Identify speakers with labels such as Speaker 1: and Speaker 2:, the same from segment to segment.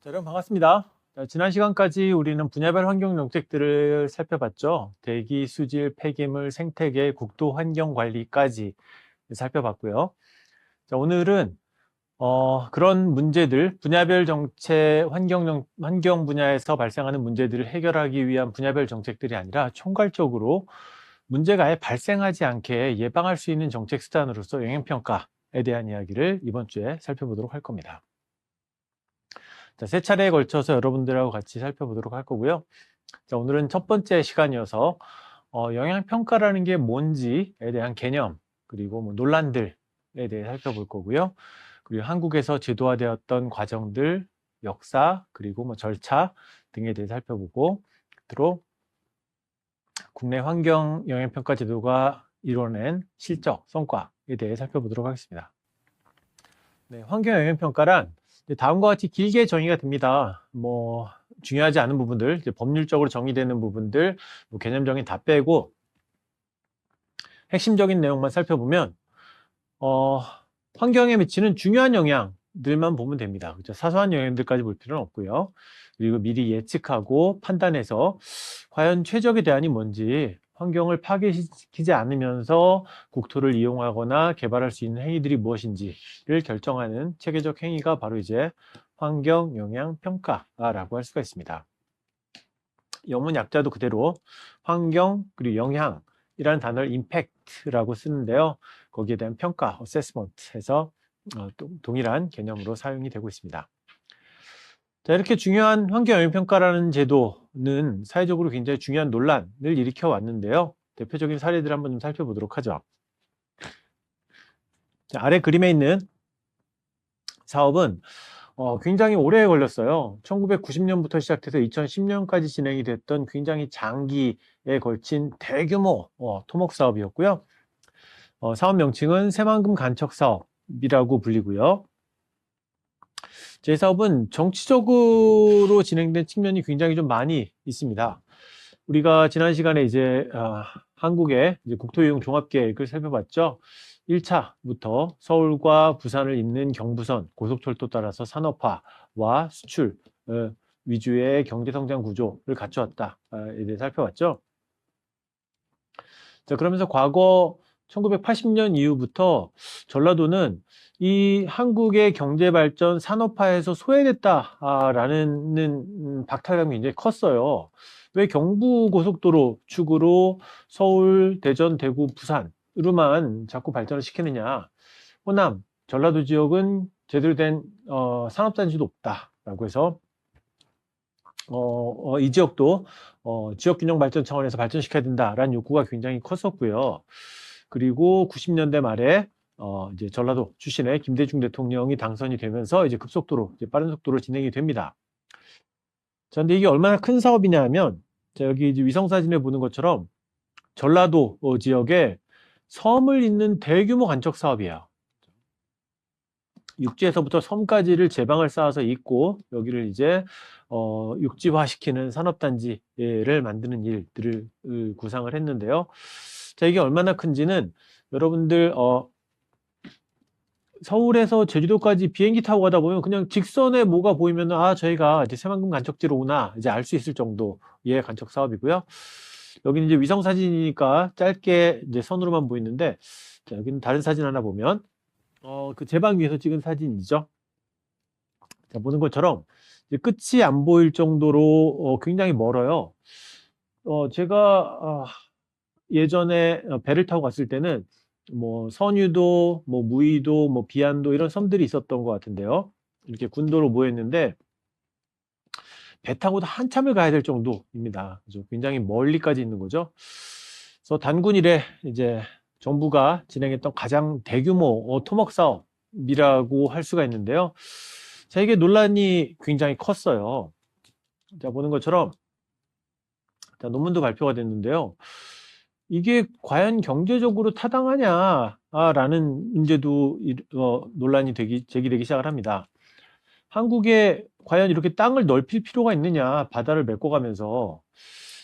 Speaker 1: 자, 여러분 반갑습니다. 자, 지난 시간까지 우리는 분야별 환경 정책들을 살펴봤죠. 대기, 수질, 폐기물, 생태계, 국토 환경 관리까지 살펴봤고요. 자, 오늘은 그런 문제들, 분야별 정책, 환경 분야에서 발생하는 문제들을 해결하기 위한 분야별 정책들이 아니라 총괄적으로 문제가 아예 발생하지 않게 예방할 수 있는 정책 수단으로서 영향평가에 대한 이야기를 이번 주에 살펴보도록 할 겁니다. 자, 세 차례에 걸쳐서 여러분들하고 같이 살펴보도록 할 거고요. 자, 오늘은 첫 번째 시간이어서 영향평가라는 게 뭔지에 대한 개념, 그리고 뭐 논란들에 대해 살펴볼 거고요. 그리고 한국에서 제도화되었던 과정들, 역사, 그리고 뭐 절차 등에 대해 살펴보고, 끝으로 국내 환경 영향평가 제도가 이뤄낸 실적, 성과에 대해 살펴보도록 하겠습니다. 네, 환경 영향평가란 다음과 같이 길게 정의가 됩니다. 뭐 중요하지 않은 부분들, 이제 법률적으로 정의되는 부분들, 뭐 개념적인 다 빼고 핵심적인 내용만 살펴보면 환경에 미치는 중요한 영향들만 보면 됩니다. 그렇죠? 사소한 영향들까지 볼 필요는 없고요. 그리고 미리 예측하고 판단해서 과연 최적의 대안이 뭔지, 환경을 파괴시키지 않으면서 국토를 이용하거나 개발할 수 있는 행위들이 무엇인지를 결정하는 체계적 행위가 바로 이제 환경 영향 평가라고 할 수가 있습니다. 영문 약자도 그대로 환경 그리고 영향이라는 단어를 임팩트라고 쓰는데요. 거기에 대한 평가, assessment 해서 동일한 개념으로 사용이 되고 있습니다. 자, 이렇게 중요한 환경영향평가라는 제도는 사회적으로 굉장히 중요한 논란을 일으켜 왔는데요. 대표적인 사례들을 한번 좀 살펴보도록 하죠. 자, 아래 그림에 있는 사업은 굉장히 오래 걸렸어요. 1990년부터 시작해서 2010년까지 진행이 됐던 굉장히 장기에 걸친 대규모 토목 사업이었고요. 사업 명칭은 새만금 간척 사업이라고 불리고요. 제 사업은 정치적으로 진행된 측면이 굉장히 좀 많이 있습니다. 우리가 지난 시간에 이제 한국의 이제 국토이용 종합계획을 살펴봤죠. 1차부터 서울과 부산을 잇는 경부선 고속철도 따라서 산업화와 수출 위주의 경제성장 구조를 갖추었다에 대해 살펴봤죠. 자, 그러면서 과거 1980년 이후부터 전라도는 이 한국의 경제발전 산업화에서 소외됐다라는 박탈감이 굉장히 컸어요. 왜 경부고속도로 축으로 서울, 대전, 대구, 부산으로만 자꾸 발전을 시키느냐. 호남, 전라도 지역은 제대로 된 산업단지도 없다라고 해서 이 지역도 지역균형 발전 차원에서 발전시켜야 된다라는 욕구가 굉장히 컸었고요. 그리고 90년대 말에 이제 전라도 출신의 김대중 대통령이 당선이 되면서 이제 급속도로, 이제 빠른 속도로 진행이 됩니다. 자, 근데 이게 얼마나 큰 사업이냐 하면, 자, 여기 이제 위성사진에 보는 것처럼 전라도 지역에 섬을 잇는 대규모 간척 사업이에요. 육지에서부터 섬까지를 제방을 쌓아서 잇고 여기를 이제 육지화시키는 산업단지를 만드는 일들을 구상을 했는데요. 자, 이게 얼마나 큰지는 여러분들 서울에서 제주도까지 비행기 타고 가다 보면 그냥 직선에 뭐가 보이면 저희가 이제 새만금 간척지로 오나 이제 알 수 있을 정도의 간척 사업이고요. 여기는 이제 위성 사진이니까 짧게 이제 선으로만 보이는데, 자, 여기는 다른 사진 하나 보면 그 제방 위에서 찍은 사진이죠. 자, 보는 것처럼 이제 끝이 안 보일 정도로 굉장히 멀어요. 제가 예전에 배를 타고 갔을 때는 뭐 선유도, 뭐 무의도, 뭐 비안도 이런 섬들이 있었던 것 같은데요. 이렇게 군도로 모였는데 배 타고도 한참을 가야 될 정도입니다. 그래서 굉장히 멀리까지 있는 거죠. 그래서 단군 이래 이제 정부가 진행했던 가장 대규모 토목 사업이라고 할 수가 있는데요. 자, 이게 논란이 굉장히 컸어요. 자, 보는 것처럼 자, 논문도 발표가 됐는데요. 이게 과연 경제적으로 타당하냐라는 문제도 논란이 제기되기 시작을 합니다. 한국에 과연 이렇게 땅을 넓힐 필요가 있느냐, 바다를 메꿔가면서.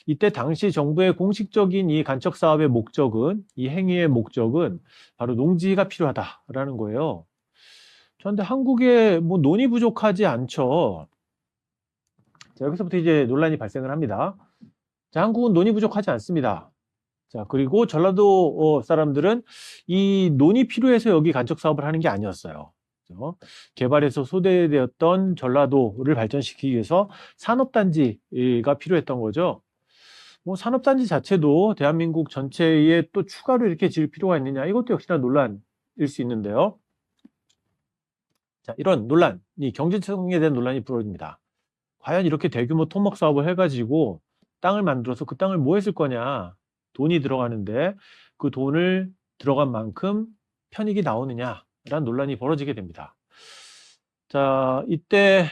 Speaker 1: 이때 당시 정부의 공식적인 이 간척 사업의 목적은, 이 행위의 목적은 바로 농지가 필요하다라는 거예요. 그런데 한국에 뭐 논이 부족하지 않죠. 자, 여기서부터 이제 논란이 발생을 합니다. 자, 한국은 논이 부족하지 않습니다. 자, 그리고 전라도 사람들은 이 논이 필요해서 여기 간척 사업을 하는 게 아니었어요. 그죠? 개발해서 소외되었던 전라도를 발전시키기 위해서 산업단지가 필요했던 거죠. 뭐 산업단지 자체도 대한민국 전체에 또 추가로 이렇게 지을 필요가 있느냐, 이것도 역시나 논란일 수 있는데요. 자, 이런 논란이 경제성에 대한 논란이 불어집니다. 과연 이렇게 대규모 토목 사업을 해가지고 땅을 만들어서 그 땅을 뭐 했을 거냐, 돈이 들어가는데 그 돈을 들어간 만큼 편익이 나오느냐라는 논란이 벌어지게 됩니다. 자, 이때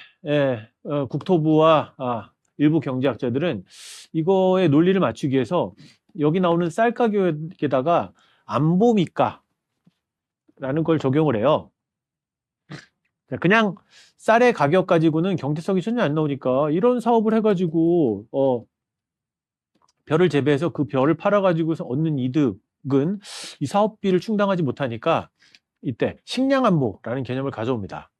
Speaker 1: 국토부와 일부 경제학자들은 이거의 논리를 맞추기 위해서 여기 나오는 쌀 가격에다가 안보미가라는 걸 적용을 해요. 그냥 쌀의 가격 가지고는 경제성이 전혀 안 나오니까 이런 사업을 해가지고 벼를 재배해서 그 벼를 팔아가지고서 얻는 이득은 이 사업비를 충당하지 못하니까 이때 식량안보라는 개념을 가져옵니다.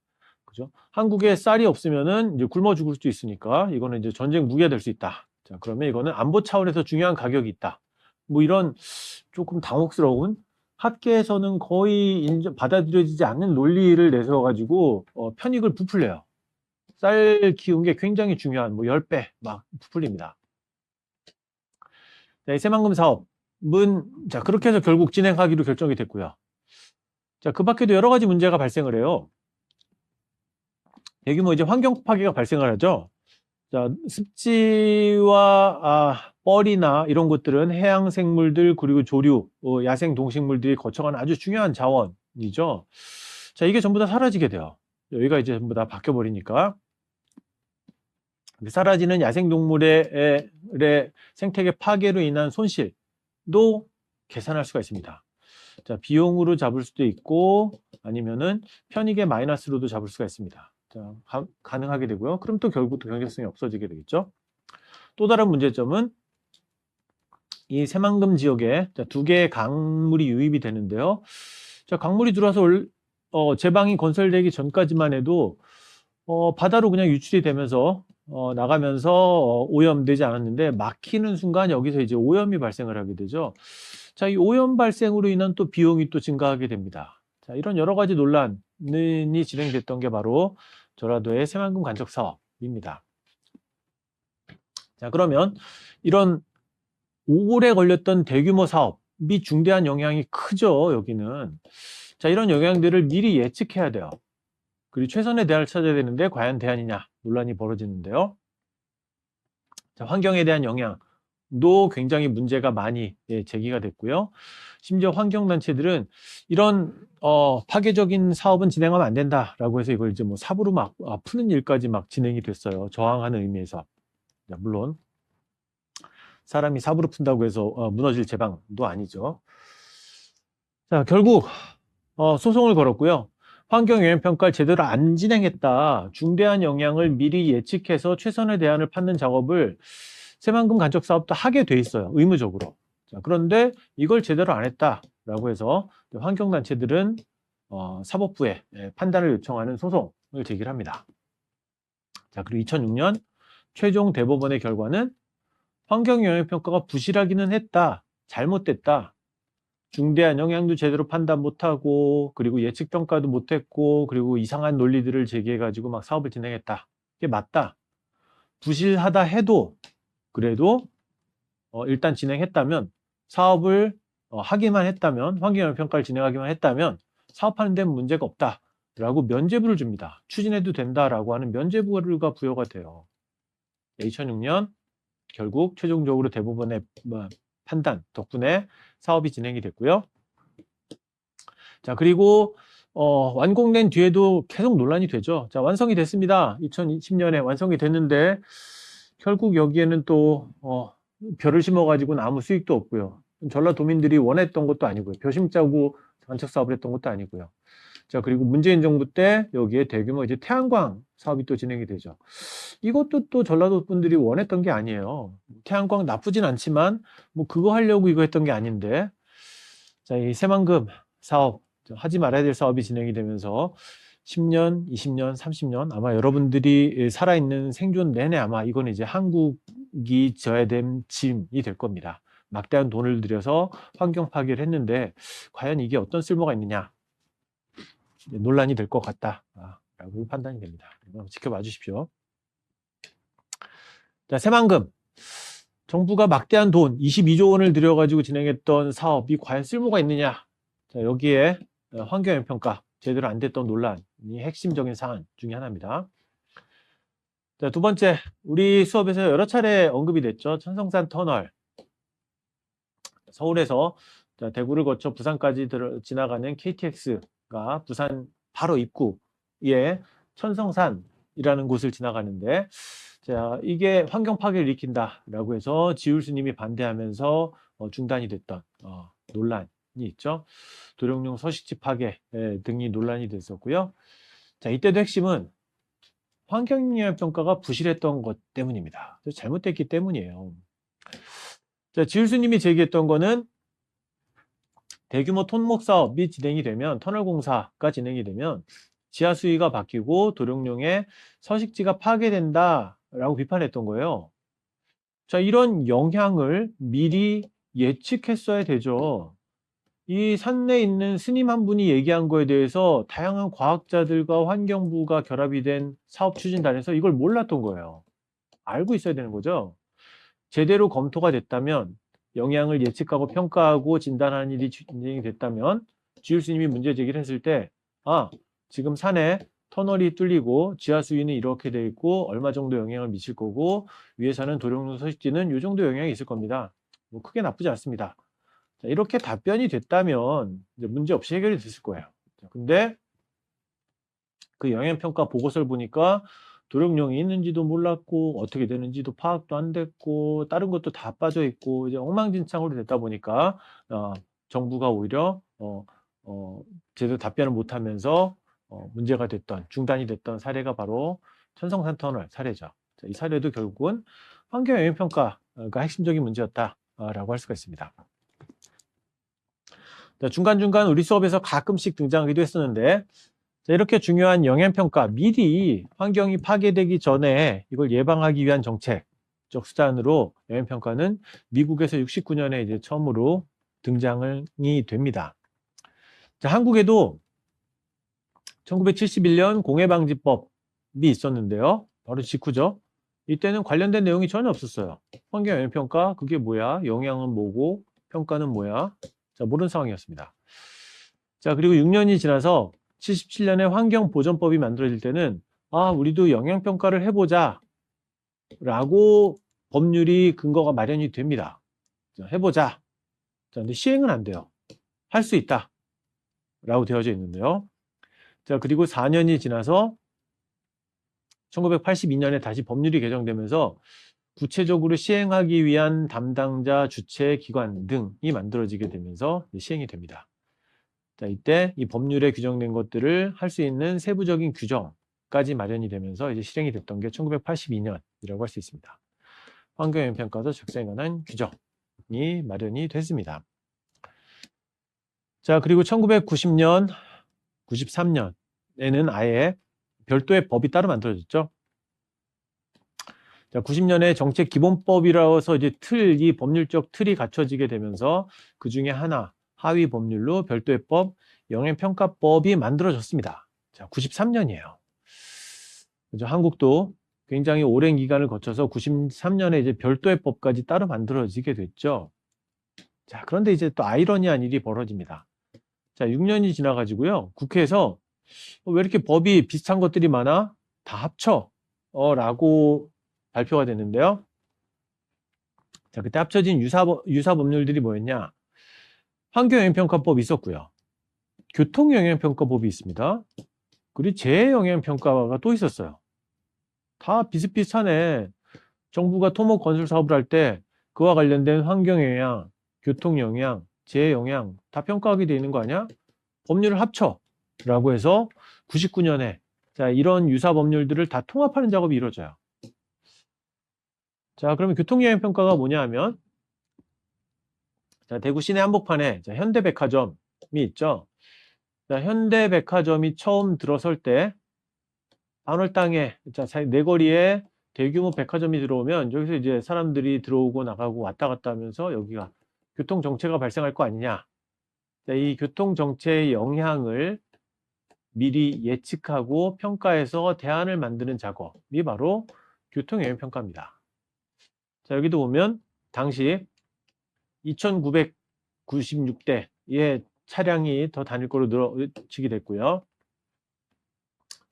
Speaker 1: 그죠? 한국에 쌀이 없으면은 이제 굶어 죽을 수도 있으니까 이거는 이제 전쟁 무기가 될 수 있다. 자, 그러면 이거는 안보 차원에서 중요한 가격이 있다. 뭐 이런 조금 당혹스러운, 학계에서는 거의 받아들여지지 않는 논리를 내세워가지고 편익을 부풀려요. 쌀 키운 게 굉장히 중요한, 뭐 10배 막 부풀립니다. 자, 이 새만금 사업은 자, 그렇게 해서 결국 진행하기로 결정이 됐고요. 자, 그 밖에도 여러 가지 문제가 발생을 해요. 대규모 이제 환경 파괴가 발생을 하죠. 자, 습지와 뻘이나 이런 것들은 해양 생물들 그리고 조류, 야생 동식물들이 거쳐가는 아주 중요한 자원이죠. 자, 이게 전부 다 사라지게 돼요. 여기가 이제 전부 다 바뀌어 버리니까. 사라지는 야생 동물의 생태계 파괴로 인한 손실도 계산할 수가 있습니다. 자, 비용으로 잡을 수도 있고 아니면은 편익의 마이너스로도 잡을 수가 있습니다. 자, 가능하게 되고요. 그럼 또 결국 또 경제성이 없어지게 되겠죠. 또 다른 문제점은 이 새만금 지역에 두 개의 강물이 유입이 되는데요. 자, 강물이 들어와서 제방이 건설되기 전까지만 해도 바다로 그냥 유출이 되면서 나가면서 오염되지 않았는데 막히는 순간 여기서 이제 오염이 발생을 하게 되죠. 자, 이 오염 발생으로 인한 또 비용이 또 증가하게 됩니다. 자, 이런 여러 가지 논란이 진행됐던 게 바로 전라도의 새만금 간척 사업입니다. 자, 그러면 이런 오래 걸렸던 대규모 사업이 중대한 영향이 크죠, 여기는. 자, 이런 영향들을 미리 예측해야 돼요. 그리고 최선의 대안을 찾아야 되는데 과연 대안이냐 논란이 벌어지는데요. 자, 환경에 대한 영향도 굉장히 문제가 많이 제기가 됐고요. 심지어 환경단체들은 이런 파괴적인 사업은 진행하면 안 된다라고 해서 이걸 이제 뭐 삽으로 막 푸는 일까지 막 진행이 됐어요. 저항하는 의미에서. 자, 물론 사람이 삽으로 푼다고 해서 무너질 제방도 아니죠. 자, 결국 소송을 걸었고요. 환경영향평가를 제대로 안 진행했다. 중대한 영향을 미리 예측해서 최선의 대안을 찾는 작업을 새만금 간척 사업도 하게 돼 있어요. 의무적으로. 자, 그런데 이걸 제대로 안 했다라고 해서 환경단체들은 사법부에 판단을 요청하는 소송을 제기를 합니다. 자, 그리고 2006년 최종 대법원의 결과는 환경영향평가가 부실하기는 했다. 잘못됐다. 중대한 영향도 제대로 판단 못하고 그리고 예측평가도 못했고 그리고 이상한 논리들을 제기해가지고 막 사업을 진행했다. 이게 맞다. 부실하다 해도 그래도 일단 진행했다면 사업을 하기만 했다면 환경영향평가를 진행하기만 했다면 사업하는 데는 문제가 없다라고 면죄부를 줍니다. 추진해도 된다라고 하는 면죄부가 부여가 돼요. 2006년 결국 최종적으로 대법원의 판단 덕분에 사업이 진행이 됐고요. 자, 그리고 완공된 뒤에도 계속 논란이 되죠. 자, 완성이 됐습니다. 2020년에 완성이 됐는데 결국 여기에는 또 벼를 심어가지고는 아무 수익도 없고요. 전라도민들이 원했던 것도 아니고요. 벼 심자고 간척 사업을 했던 것도 아니고요. 자, 그리고 문재인 정부 때 여기에 대규모 이제 태양광 사업이 또 진행이 되죠. 이것도 또 전라도 분들이 원했던 게 아니에요. 태양광 나쁘진 않지만 뭐 그거 하려고 이거 했던 게 아닌데, 자, 이 새만금 사업 하지 말아야 될 사업이 진행이 되면서 10년, 20년, 30년 아마 여러분들이 살아있는 생존 내내 아마 이건 이제 한국이 져야 될 짐이 될 겁니다. 막대한 돈을 들여서 환경 파괴를 했는데 과연 이게 어떤 쓸모가 있느냐 논란이 될 것 같다라고 판단이 됩니다. 지켜봐 주십시오. 자, 새만금. 정부가 막대한 돈 22조 원을 들여가지고 진행했던 사업이 과연 쓸모가 있느냐. 자, 여기에 환경영향평가 제대로 안 됐던 논란이 핵심적인 사안 중에 하나입니다. 자, 두 번째, 우리 수업에서 여러 차례 언급이 됐죠. 천성산 터널. 서울에서 대구를 거쳐 부산까지 지나가는 KTX가 부산 바로 입구에 천성산이라는 곳을 지나가는데 자, 이게 환경 파괴를 일으킨다라고 해서 지울스님이 반대하면서 중단이 됐던 논란이 있죠. 도룡뇽 서식지 파괴 등이 논란이 됐었고요. 자, 이때도 핵심은 환경영향평가가 부실했던 것 때문입니다. 잘못됐기 때문이에요. 자, 지울스님이 제기했던 거는 대규모 톤목 사업이 진행이 되면 터널 공사가 진행이 되면 지하 수위가 바뀌고 도룡뇽의 서식지가 파괴된다라고 비판했던 거예요. 자, 이런 영향을 미리 예측했어야 되죠. 이 산내에 있는 스님 한 분이 얘기한 거에 대해서 다양한 과학자들과 환경부가 결합이 된 사업 추진단에서 이걸 몰랐던 거예요. 알고 있어야 되는 거죠. 제대로 검토가 됐다면 영향을 예측하고 평가하고 진단하는 일이 진행이 됐다면 지울스님이 문제 제기를 했을 때 지금 산에 터널이 뚫리고 지하 수위는 이렇게 돼 있고 얼마 정도 영향을 미칠 거고 위에 사는 도룡뇽 서식지는 이 정도 영향이 있을 겁니다. 뭐 크게 나쁘지 않습니다. 자, 이렇게 답변이 됐다면 이제 문제 없이 해결이 됐을 거예요. 근데 그 영향평가 보고서를 보니까 도룡뇽이 있는지도 몰랐고 어떻게 되는지도 파악도 안 됐고 다른 것도 다 빠져 있고 이제 엉망진창으로 됐다 보니까 정부가 오히려 제대로 답변을 못하면서 문제가 됐던 중단이 됐던 사례가 바로 천성산 터널 사례죠. 자, 이 사례도 결국은 환경영향평가가 핵심적인 문제였다라고 할 수가 있습니다. 자, 중간중간 우리 수업에서 가끔씩 등장하기도 했었는데 자, 이렇게 중요한 영향평가, 미리 환경이 파괴되기 전에 이걸 예방하기 위한 정책적 수단으로 영향평가는 미국에서 69년에 이제 처음으로 등장이 됩니다. 자, 한국에도 1971년 공해방지법이 있었는데요. 바로 직후죠. 이때는 관련된 내용이 전혀 없었어요. 환경영향평가, 그게 뭐야? 영향은 뭐고, 평가는 뭐야? 자, 모르는 상황이었습니다. 자, 그리고 6년이 지나서 77년에 환경보전법이 만들어질 때는 우리도 영향평가를 해보자 라고 법률이 근거가 마련이 됩니다. 자, 해보자. 자, 근데 시행은 안 돼요. 할 수 있다 라고 되어져 있는데요. 자, 그리고 4년이 지나서 1982년에 다시 법률이 개정되면서 구체적으로 시행하기 위한 담당자, 주체, 기관 등이 만들어지게 되면서 시행이 됩니다. 자, 이때 이 법률에 규정된 것들을 할 수 있는 세부적인 규정까지 마련이 되면서 이제 실행이 됐던 게 1982년이라고 할 수 있습니다. 환경영향평가서 작성에 관한 규정이 마련이 됐습니다. 자, 그리고 1990년, 93년에는 아예 별도의 법이 따로 만들어졌죠. 자, 90년에 정책기본법이라서 이제 이 법률적 틀이 갖춰지게 되면서 그 중에 하나, 하위 법률로 별도의 법, 영향평가법이 만들어졌습니다. 자, 93년이에요. 그죠? 한국도 굉장히 오랜 기간을 거쳐서 93년에 이제 별도의 법까지 따로 만들어지게 됐죠. 자, 그런데 이제 또 아이러니한 일이 벌어집니다. 자, 6년이 지나가지고요. 국회에서 왜 이렇게 법이 비슷한 것들이 많아? 다 합쳐. 라고 발표가 됐는데요. 자, 그때 합쳐진 유사 법률들이 뭐였냐? 환경영향평가법이 있었고요. 교통영향평가법이 있습니다. 그리고 재해영향평가가 또 있었어요. 다 비슷비슷하네. 정부가 토목 건설 사업을 할 때 그와 관련된 환경영향, 교통영향, 재해영향 다 평가하게 돼 있는 거 아니야? 법률을 합쳐 라고 해서 99년에 자, 이런 유사 법률들을 다 통합하는 작업이 이루어져요. 자, 그러면 교통영향평가가 뭐냐 하면 자, 대구 시내 한복판에 현대백화점이 있죠. 자, 현대백화점이 처음 들어설 때 반월 땅에, 자, 내거리에 대규모 백화점이 들어오면 여기서 이제 사람들이 들어오고 나가고 왔다 갔다 하면서 여기가 교통정체가 발생할 거 아니냐. 자, 이 교통정체의 영향을 미리 예측하고 평가해서 대안을 만드는 작업이 바로 교통영향평가입니다. 자, 여기도 보면 당시 2,996대의 차량이 더 다닐 거로 늘어지게 됐고요.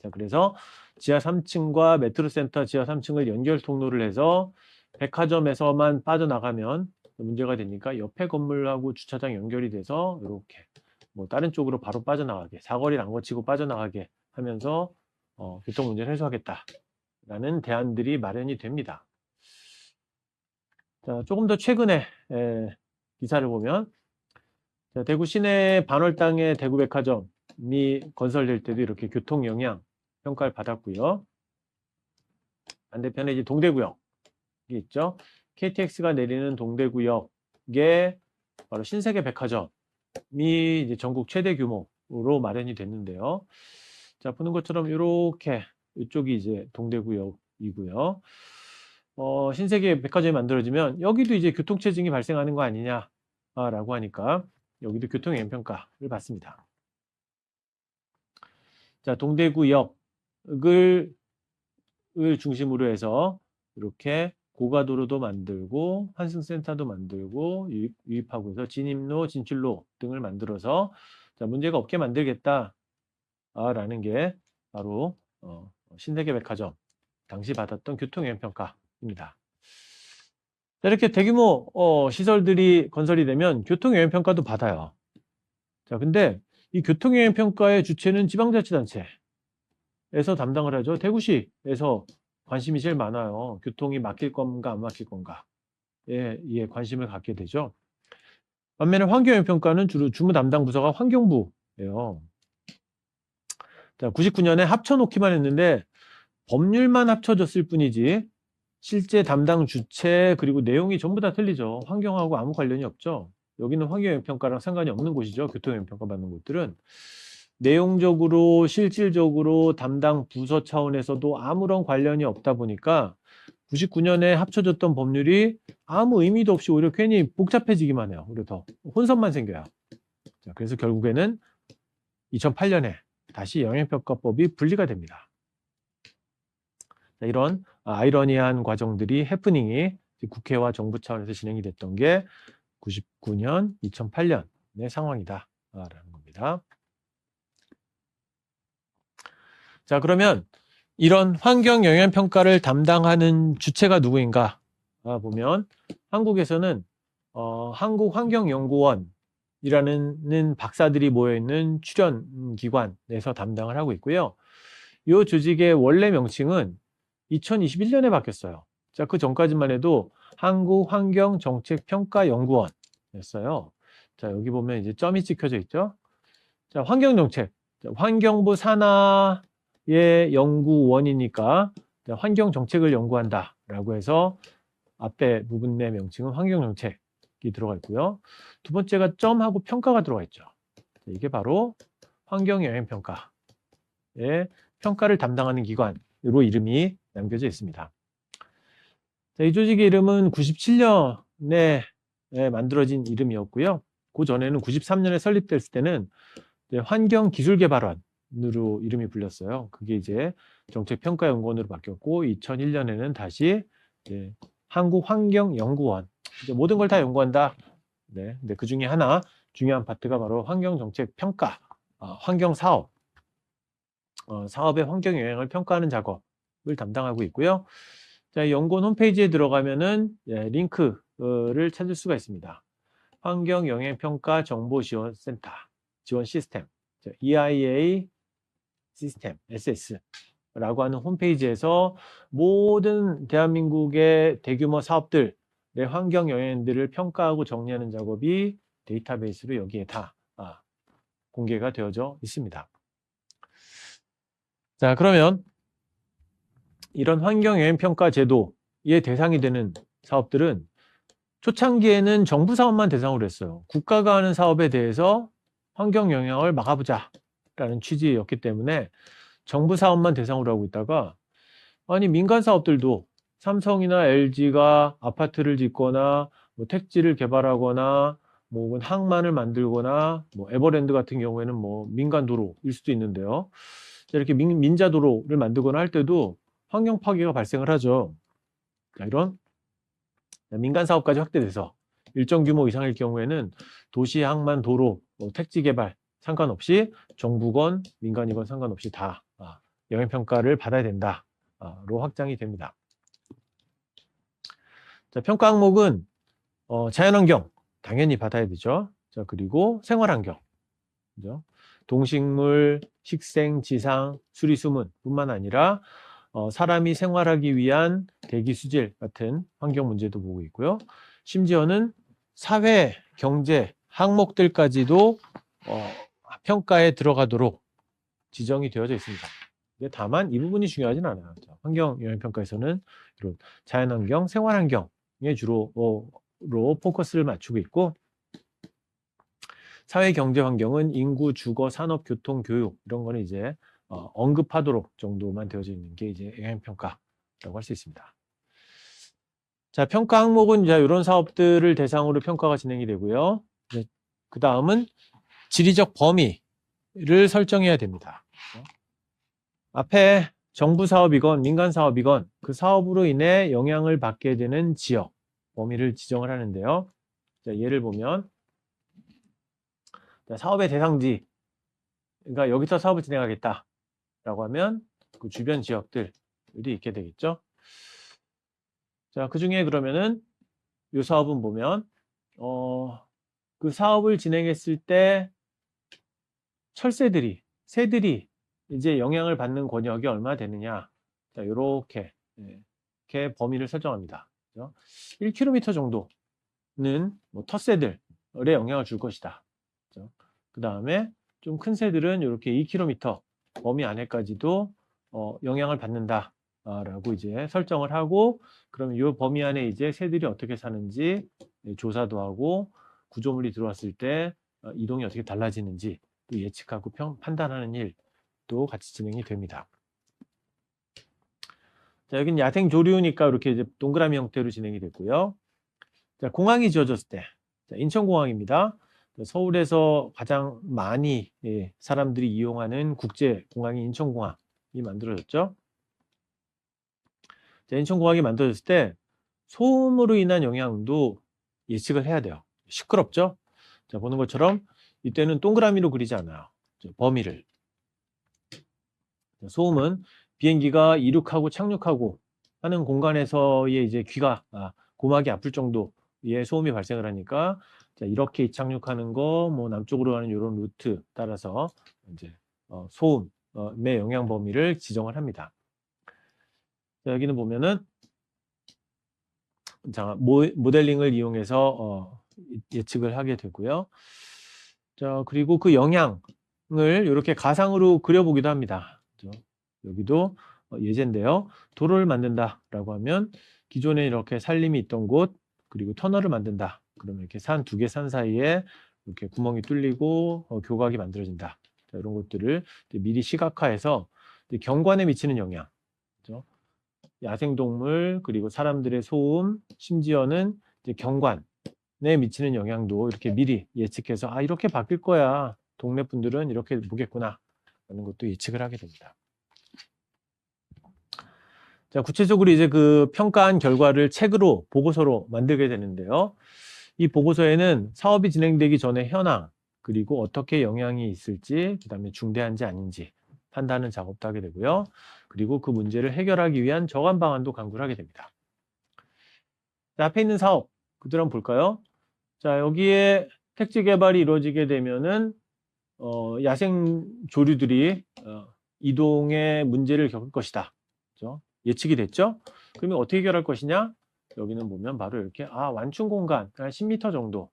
Speaker 1: 자, 그래서 지하 3층과 메트로센터 지하 3층을 연결 통로를 해서 백화점에서만 빠져나가면 문제가 되니까 옆에 건물하고 주차장 연결이 돼서 이렇게 뭐 다른 쪽으로 바로 빠져나가게, 사거리를 안 거치고 빠져나가게 하면서 교통 문제를 해소하겠다라는 대안들이 마련이 됩니다. 자, 조금 더 최근에 기사를 보면 자, 대구 시내 반월당의 대구백화점이 건설될 때도 이렇게 교통 영향 평가를 받았고요. 반대편에 이제 동대구역이 있죠. KTX가 내리는 동대구역에 바로 신세계 백화점이 이제 전국 최대 규모로 마련이 됐는데요. 자, 보는 것처럼 이렇게 이쪽이 이제 동대구역이고요. 신세계 백화점이 만들어지면 여기도 이제 교통체증이 발생하는 거 아니냐라고 하니까 여기도 교통영향평가를 받습니다. 자, 동대구역을 중심으로 해서 이렇게 고가도로도 만들고 환승센터도 만들고 유입하고 해서 진입로, 진출로 등을 만들어서 자, 문제가 없게 만들겠다라는 게 바로 신세계 백화점 당시 받았던 교통영향평가입니다. 이렇게 대규모 시설들이 건설이 되면 교통영향평가도 받아요. 자, 근데 이 교통영향평가의 주체는 지방자치단체에서 담당을 하죠. 대구시에서 관심이 제일 많아요. 교통이 막힐 건가 안 막힐 건가. 예, 관심을 갖게 되죠. 반면에 환경영향평가는 주로 주무 담당 부서가 환경부예요. 자, 99년에 합쳐놓기만 했는데 법률만 합쳐졌을 뿐이지 실제 담당 주체 그리고 내용이 전부 다 틀리죠. 환경하고 아무 관련이 없죠. 여기는 환경영향평가랑 상관이 없는 곳이죠. 교통영향평가 받는 곳들은. 내용적으로 실질적으로 담당 부서 차원에서도 아무런 관련이 없다 보니까 99년에 합쳐졌던 법률이 아무 의미도 없이 오히려 괜히 복잡해지기만 해요. 오히려 더 혼선만 생겨요. 자, 그래서 결국에는 2008년에 다시 영향평가법이 분리가 됩니다. 자, 이런 아이러니한 과정들이 해프닝이 국회와 정부 차원에서 진행이 됐던 게 99년, 2008년의 상황이다라는 겁니다. 자, 그러면 이런 환경 영향 평가를 담당하는 주체가 누구인가 보면 한국에서는 한국환경연구원이라는 박사들이 모여있는 출연기관에서 담당을 하고 있고요. 이 조직의 원래 명칭은 2021년에 바뀌었어요. 자, 그 전까지만 해도 한국환경정책평가연구원이었어요. 자, 여기 보면 이제 점이 찍혀져 있죠. 자, 환경정책. 자, 환경부 산하의 연구원이니까 환경정책을 연구한다라고 해서 앞에 부분의 명칭은 환경정책이 들어가 있고요. 두 번째가 점하고 평가가 들어가 있죠. 이게 바로 환경영향평가의 평가를 담당하는 기관으로 이름이 남겨져 있습니다. 자, 이 조직의 이름은 97년에 만들어진 이름이었고요. 그 전에는 93년에 설립됐을 때는 환경기술개발원으로 이름이 불렸어요. 그게 이제 정책평가연구원으로 바뀌었고 2001년에는 다시 한국환경연구원. 이제 모든 걸 다 연구한다. 네, 근데 그 중에 하나 중요한 파트가 바로 환경정책평가, 환경사업. 사업의 환경 영향을 평가하는 작업을 담당하고 있고요. 자, 연구원 홈페이지에 들어가면은 링크를 찾을 수가 있습니다. 환경 영향 평가 정보 지원 센터, 지원 시스템, EIA 시스템, SS라고 하는 홈페이지에서 모든 대한민국의 대규모 사업들의 환경 영향들을 평가하고 정리하는 작업이 데이터베이스로 여기에 다 공개가 되어져 있습니다. 자, 그러면 이런 환경영향평가 제도의 대상이 되는 사업들은 초창기에는 정부 사업만 대상으로 했어요. 국가가 하는 사업에 대해서 환경 영향을 막아보자라는 취지였기 때문에 정부 사업만 대상으로 하고 있다가 아니 민간 사업들도 삼성이나 LG가 아파트를 짓거나 뭐 택지를 개발하거나 뭐 혹은 항만을 만들거나 뭐 에버랜드 같은 경우에는 뭐 민간 도로일 수도 있는데요. 이렇게 민자 도로를 만들거나 할 때도 환경 파괴가 발생을 하죠. 이런 민간 사업까지 확대돼서 일정 규모 이상일 경우에는 도시 항만 도로 뭐 택지 개발 상관없이 정부건 민간이건 상관없이 다 영향평가를 받아야 된다로 확장이 됩니다. 자, 평가 항목은 자연환경 당연히 받아야 되죠. 자, 그리고 생활환경, 그죠? 동식물, 식생, 지상, 수리수문뿐만 아니라 사람이 생활하기 위한 대기 수질 같은 환경 문제도 보고 있고요. 심지어는 사회, 경제 항목들까지도 평가에 들어가도록 지정이 되어져 있습니다. 근데 다만 이 부분이 중요하진 않아요. 환경 영향 평가에서는 이런 자연환경, 생활환경에 주로 포커스를 맞추고 있고, 사회 경제 환경은 인구, 주거, 산업, 교통, 교육 이런 거는 이제 언급하도록 정도만 되어져 있는 게 이제 영향 평가라고 할 수 있습니다. 자, 평가 항목은 이제 이런 사업들을 대상으로 평가가 진행이 되고요. 그 다음은 지리적 범위를 설정해야 됩니다. 앞에 정부 사업이건 민간 사업이건 그 사업으로 인해 영향을 받게 되는 지역, 범위를 지정을 하는데요. 자, 예를 보면 사업의 대상지, 그러니까 여기서 사업을 진행하겠다라고 하면 그 주변 지역들이 있게 되겠죠. 자, 그 중에 그러면은 이 사업은 보면 그 사업을 진행했을 때 새들이 이제 영향을 받는 권역이 얼마나 되느냐. 자, 이렇게 범위를 설정합니다. 그렇죠? 1km 정도는 뭐 텃새들에 영향을 줄 것이다. 그렇죠? 그 다음에 좀 큰 새들은 이렇게 2km 범위 안에까지도 영향을 받는다라고 이제 설정을 하고, 그러면 이 범위 안에 이제 새들이 어떻게 사는지 조사도 하고, 구조물이 들어왔을 때 이동이 어떻게 달라지는지 또 예측하고 판단하는 일도 같이 진행이 됩니다. 자, 여기는 야생 조류니까 이렇게 이제 동그라미 형태로 진행이 됐고요. 자, 공항이 지어졌을 때, 자, 인천공항입니다. 서울에서 가장 많이 사람들이 이용하는 국제공항이 인천공항이 만들어졌죠. 자, 인천공항이 만들어졌을 때 소음으로 인한 영향도 예측을 해야 돼요. 시끄럽죠? 자, 보는 것처럼 이때는 동그라미로 그리지 않아요. 범위를. 소음은 비행기가 이륙하고 착륙하고 하는 공간에서의 이제 고막이 아플 정도의 소음이 발생을 하니까, 자, 이렇게 착륙하는 거, 뭐 남쪽으로 가는 이런 루트 따라서 이제 소음의 영향 범위를 지정을 합니다. 자, 여기는 보면은 자, 모델링을 이용해서 예측을 하게 되고요. 자, 그리고 그 영향을 이렇게 가상으로 그려보기도 합니다. 그렇죠? 여기도 예제인데요. 도로를 만든다라고 하면 기존에 이렇게 산림이 있던 곳, 그리고 터널을 만든다. 그러면 이렇게 두 개 산 사이에 이렇게 구멍이 뚫리고 교각이 만들어진다. 자, 이런 것들을 미리 시각화해서 경관에 미치는 영향, 그렇죠? 야생동물, 그리고 사람들의 소음, 심지어는 이제 경관에 미치는 영향도 이렇게 미리 예측해서 이렇게 바뀔 거야. 동네 분들은 이렇게 보겠구나. 라는 것도 예측을 하게 됩니다. 자, 구체적으로 이제 그 평가한 결과를 책으로, 보고서로 만들게 되는데요. 이 보고서에는 사업이 진행되기 전에 현황, 그리고 어떻게 영향이 있을지, 그 다음에 중대한지 아닌지 판단하는 작업도 하게 되고요. 그리고 그 문제를 해결하기 위한 저감 방안도 강구를 하게 됩니다. 자, 앞에 있는 사업, 그대로 한번 볼까요? 자, 여기에 택지 개발이 이루어지게 되면은, 야생 조류들이 이동에 문제를 겪을 것이다. 그렇죠? 예측이 됐죠? 그러면 어떻게 해결할 것이냐? 여기는 보면 바로 이렇게, 완충 공간, 한 10m 정도,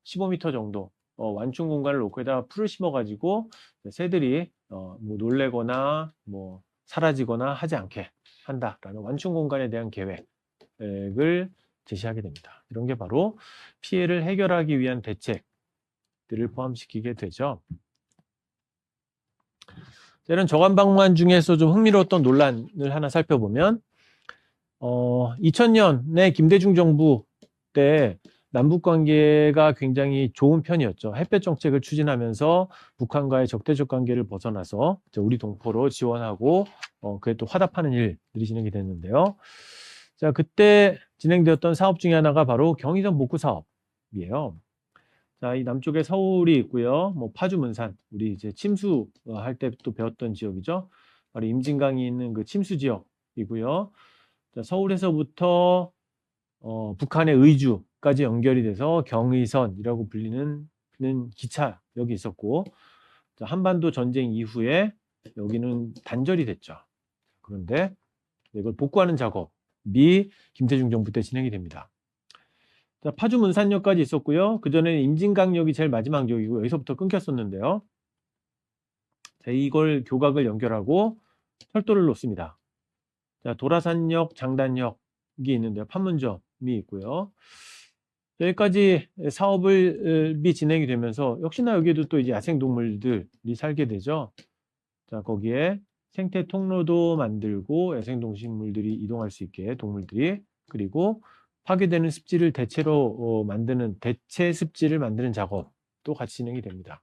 Speaker 1: 15m 정도, 완충 공간을 놓고 에다가 풀을 심어가지고, 새들이, 뭐 놀래거나, 뭐, 사라지거나 하지 않게 한다라는 완충 공간에 대한 계획을 제시하게 됩니다. 이런 게 바로 피해를 해결하기 위한 대책, 정책들을 포함시키게 되죠. 이런 저감 방문 중에서 좀 흥미로웠던 논란을 하나 살펴보면 2000년에 김대중 정부 때 남북 관계가 굉장히 좋은 편이었죠. 햇볕 정책을 추진하면서 북한과의 적대적 관계를 벗어나서 우리 동포로 지원하고 그에 또 화답하는 일들이 진행이 됐는데요. 자, 그때 진행되었던 사업 중에 하나가 바로 경의선 복구 사업이에요. 자, 이 남쪽에 서울이 있고요. 뭐 파주, 문산, 우리 이제 침수할 때 또 배웠던 지역이죠. 바로 임진강이 있는 그 침수 지역이고요. 자, 서울에서부터 북한의 의주까지 연결이 돼서 경의선이라고 불리는 기차역이 있었고, 자, 한반도 전쟁 이후에 여기는 단절이 됐죠. 그런데 이걸 복구하는 작업이 김대중 정부 때 진행이 됩니다. 자, 파주 문산역까지 있었고요. 그전에는 임진강역이 제일 마지막 역이고 여기서부터 끊겼었는데요. 자, 이걸 교각을 연결하고 철도를 놓습니다. 자, 도라산역, 장단역이 있는데요. 판문점이 있고요. 여기까지 사업이 진행이 되면서 역시나 여기에도 또 이제 야생동물들이 살게 되죠. 자, 거기에 생태 통로도 만들고 야생동식물들이 이동할 수 있게 동물들이, 그리고 파괴되는 습지를 대체로 만드는 대체 습지를 만드는 작업도 같이 진행이 됩니다.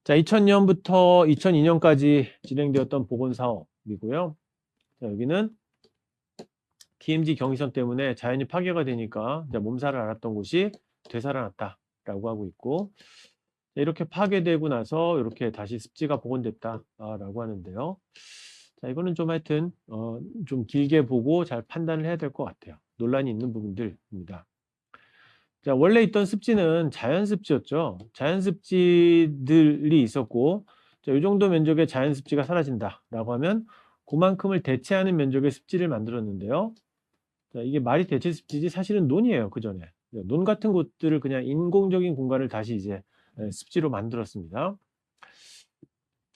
Speaker 1: 자, 2000년부터 2002년까지 진행되었던 복원 사업이고요. 자, 여기는 DMZ 경의선 때문에 자연이 파괴가 되니까 몸살을 앓았던 곳이 되살아났다라고 하고 있고, 이렇게 파괴되고 나서 이렇게 다시 습지가 복원됐다라고 하는데요. 자, 이거는 좀 하여튼 좀 길게 보고 잘 판단을 해야 될 것 같아요. 논란이 있는 부분들입니다. 자, 원래 있던 습지는 자연 습지였죠. 자연 습지들이 있었고, 자, 이 정도 면적의 자연 습지가 사라진다라고 하면 그만큼을 대체하는 면적의 습지를 만들었는데요. 자, 이게 말이 대체 습지지 사실은 논이에요. 그 전에 논 같은 곳들을 그냥 인공적인 공간을 다시 이제 습지로 만들었습니다.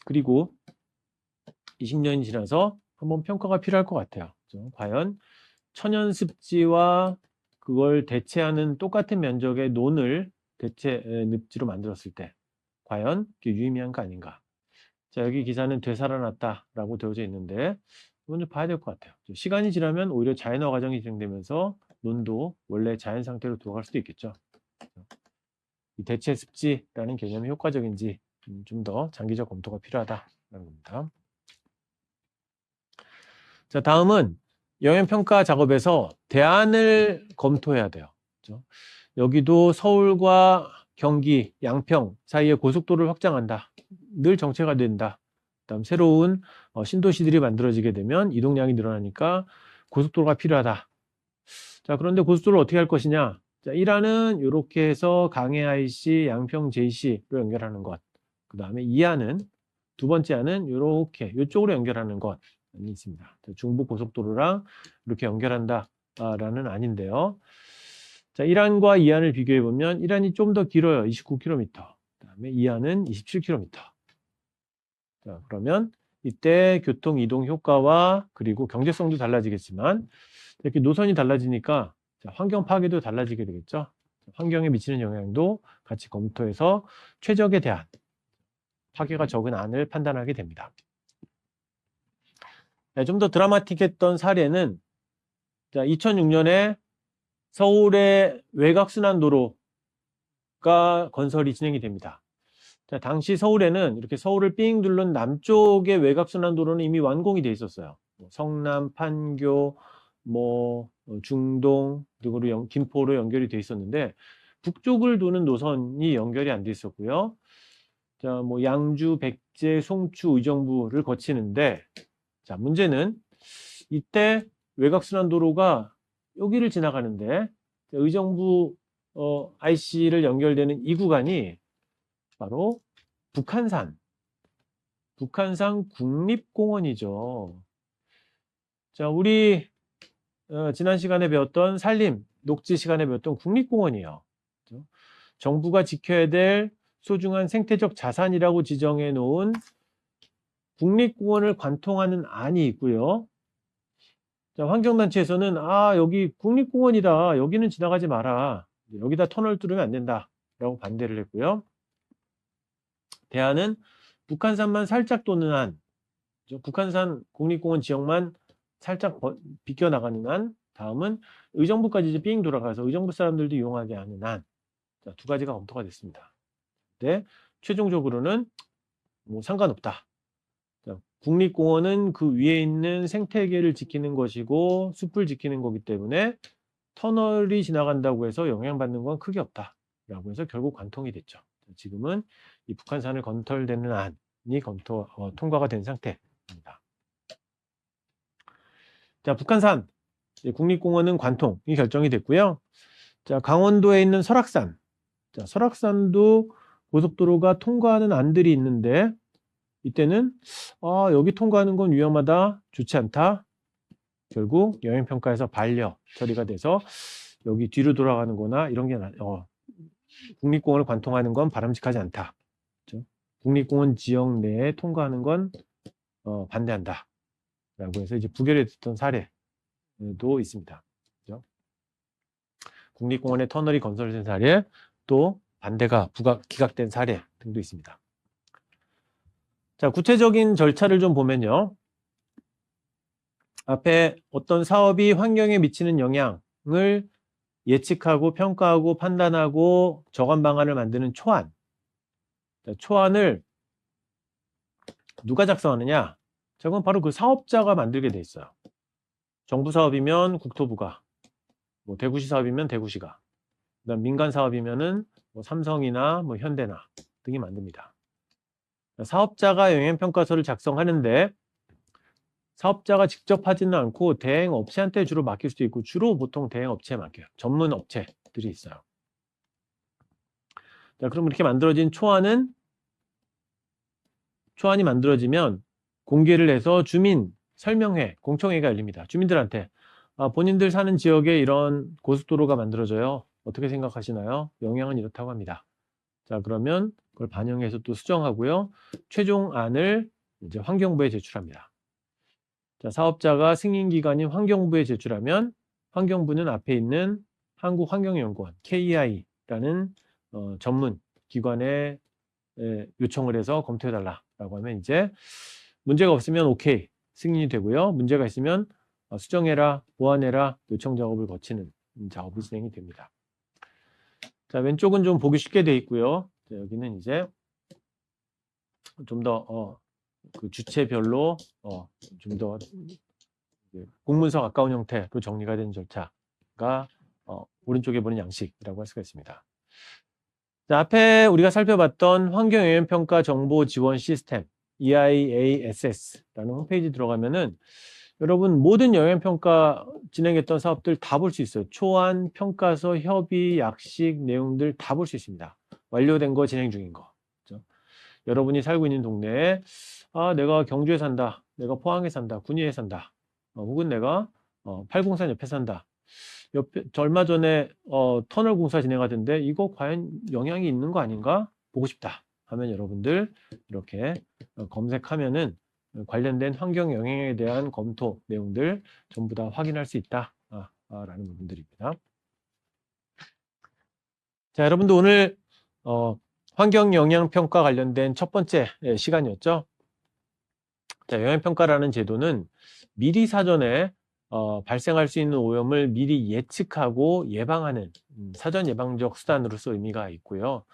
Speaker 1: 그리고 20년이 지나서 한번 평가가 필요할 것 같아요. 그렇죠? 과연 천연 습지와 그걸 대체하는 똑같은 면적의 논을 대체 늪지로 만들었을 때 과연 유의미한 거 아닌가. 자, 여기 기사는 되살아났다라고 되어져 있는데 이건 좀 봐야 될 것 같아요. 시간이 지나면 오히려 자연화 과정이 진행되면서 논도 원래 자연 상태로 돌아갈 수도 있겠죠. 이 대체 습지라는 개념이 효과적인지 좀 더 장기적 검토가 필요하다라는 겁니다. 자, 다음은 영향평가 작업에서 대안을 검토해야 돼요. 그렇죠? 여기도 서울과 경기, 양평 사이에 고속도로를 확장한다. 늘 정체가 된다. 그다음 새로운 신도시들이 만들어지게 되면 이동량이 늘어나니까 고속도로가 필요하다. 자, 그런데 고속도로를 어떻게 할 것이냐? 자, 1안은 이렇게 해서 강해 IC, 양평 JC로 연결하는 것. 그 다음에 2안은 두 번째 안은 이렇게 이쪽으로 연결하는 것이 있습니다. 중부 고속도로랑 이렇게 연결한다라는 안인데요. 자, 1안과 2안을 비교해 보면 1안이 좀 더 길어요. 29km. 그다음에 2안은 27km. 자, 그러면 이때 교통 이동 효과와 그리고 경제성도 달라지겠지만 이렇게 노선이 달라지니까 환경 파괴도 달라지게 되겠죠. 환경에 미치는 영향도 같이 검토해서 최적에 대한 파괴가 적은 안을 판단하게 됩니다. 네, 좀 더 드라마틱했던 사례는 2006년에 서울의 외곽순환도로가 건설이 진행이 됩니다. 자, 당시 서울에는 이렇게 서울을 삥 둘른 남쪽의 외곽순환도로는 이미 완공이 돼 있었어요. 성남, 판교, 중동, 그리고 김포로 연결이 돼 있었는데 북쪽을 도는 노선이 연결이 안 돼 있었고요. 자, 양주, 백제, 송추, 의정부를 거치는데, 자, 문제는 이때 외곽순환도로가 여기를 지나가는데 의정부 IC를 연결되는 이 구간이 바로 북한산 국립공원이죠. 자, 우리 지난 시간에 배웠던 산림, 녹지 시간에 배웠던 국립공원이에요. 그렇죠? 정부가 지켜야 될 소중한 생태적 자산이라고 지정해 놓은 국립공원을 관통하는 안이 있고요. 자, 환경단체에서는 여기 국립공원이다. 여기는 지나가지 마라. 여기다 터널 뚫으면 안 된다. 라고 반대를 했고요. 대안은 북한산만 살짝 도는 한, 북한산 국립공원 지역만 살짝 비껴나가는 한, 다음은 의정부까지 이제 삥 돌아가서 의정부 사람들도 이용하게 하는 한, 자, 두 가지가 검토가 됐습니다. 근데 최종적으로는 뭐 상관없다. 자, 국립공원은 그 위에 있는 생태계를 지키는 것이고 숲을 지키는 거기 때문에 터널이 지나간다고 해서 영향받는 건 크게 없다라고 해서 결국 관통이 됐죠. 지금은 이 북한산을 건설되는 안이 통과가 된 상태입니다. 자, 북한산 국립공원은 관통이 결정이 됐고요. 자, 강원도에 있는 설악산. 자, 설악산도 고속도로가 통과하는 안들이 있는데 이때는 여기 통과하는 건 위험하다, 좋지 않다. 결국 영향평가에서 반려 처리가 돼서 여기 뒤로 돌아가는 거나 이런 게 국립공원을 관통하는 건 바람직하지 않다. 그렇죠? 국립공원 지역 내에 통과하는 건 반대한다. 라고 해서 이제 부결했던 사례도 있습니다. 그렇죠? 국립공원의 터널이 건설된 사례, 또 반대가 기각된 사례 등도 있습니다. 자, 구체적인 절차를 좀 보면요. 앞에 어떤 사업이 환경에 미치는 영향을 예측하고 평가하고 판단하고 저감 방안을 만드는 초안. 초안을 누가 작성하느냐? 저건 바로 그 사업자가 만들게 돼 있어요. 정부 사업이면 국토부가, 뭐 대구시 사업이면 대구시가, 그다음 민간 사업이면은 뭐 삼성이나 뭐 현대나 등이 만듭니다. 사업자가 영향평가서를 작성하는데 사업자가 직접 하지는 않고 대행업체한테 주로 맡길 수도 있고 주로 보통 대행업체에 맡겨요. 전문 업체들이 있어요. 자, 그럼 이렇게 만들어진 초안이 만들어지면 공개를 해서 주민 설명회, 공청회가 열립니다. 주민들한테 본인들 사는 지역에 이런 고속도로가 만들어져요. 어떻게 생각하시나요? 영향은 이렇다고 합니다. 자, 그러면 그걸 반영해서 또 수정하고요. 최종안을 이제 환경부에 제출합니다. 자, 사업자가 승인기관인 환경부에 제출하면 환경부는 앞에 있는 한국환경연구원 KEI라는 전문 기관에 요청을 해서 검토해달라라고 하면 이제 문제가 없으면 오케이 승인이 되고요. 문제가 있으면 수정해라, 보완해라 요청 작업을 거치는 작업이 진행이 됩니다. 자, 왼쪽은 좀 보기 쉽게 돼 있고요. 자, 여기는 이제 좀 더 그 주체별로 좀 더 공문서 가까운 형태로 정리가 된 절차가 오른쪽에 보는 양식이라고 할 수가 있습니다. 자, 앞에 우리가 살펴봤던 환경영향평가 정보 지원 시스템 EIASS라는 홈페이지 들어가면은 여러분 모든 영향평가 진행했던 사업들 다 볼 수 있어요. 초안, 평가서, 협의, 약식 내용들 다 볼 수 있습니다. 완료된 거, 진행 중인 거. 그렇죠? 여러분이 살고 있는 동네에 내가 경주에 산다, 내가 포항에 산다, 군위에 산다, 혹은 내가 팔공산 옆에 산다. 얼마 전에 터널 공사 진행하던데 이거 과연 영향이 있는 거 아닌가? 보고 싶다 하면 여러분들 이렇게 검색하면은 관련된 환경 영향에 대한 검토 내용들 전부 다 확인할 수 있다 라는 부분들입니다. 자, 여러분들 오늘 환경 영향 평가 관련된 첫 번째 시간이었죠. 자, 영향평가라는 제도는 미리 사전에 발생할 수 있는 오염을 미리 예측하고 예방하는 사전 예방적 수단으로서 의미가 있고요.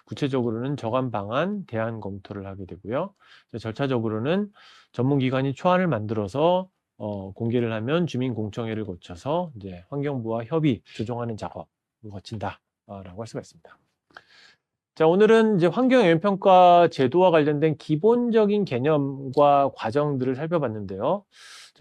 Speaker 1: 구체적으로는 저감 방안, 대안 검토를 하게 되고요. 절차적으로는 전문기관이 초안을 만들어서 공개를 하면 주민공청회를 거쳐서 이제 환경부와 협의, 조정하는 작업을 거친다라고 할 수가 있습니다. 자, 오늘은 이제 환경영향평가 제도와 관련된 기본적인 개념과 과정들을 살펴봤는데요.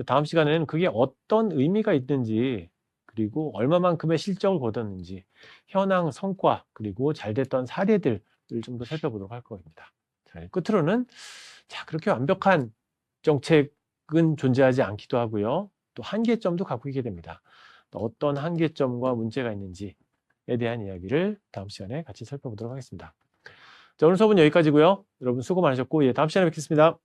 Speaker 1: 다음 시간에는 그게 어떤 의미가 있는지, 그리고 얼마만큼의 실적을 거뒀는지, 현황, 성과, 그리고 잘 됐던 사례들을 좀 더 살펴보도록 할 겁니다. 자, 끝으로는 자, 그렇게 완벽한 정책은 존재하지 않기도 하고요. 또 한계점도 갖고 있게 됩니다. 또 어떤 한계점과 문제가 있는지에 대한 이야기를 다음 시간에 같이 살펴보도록 하겠습니다. 자, 오늘 수업은 여기까지고요. 여러분 수고 많으셨고, 다음 시간에 뵙겠습니다.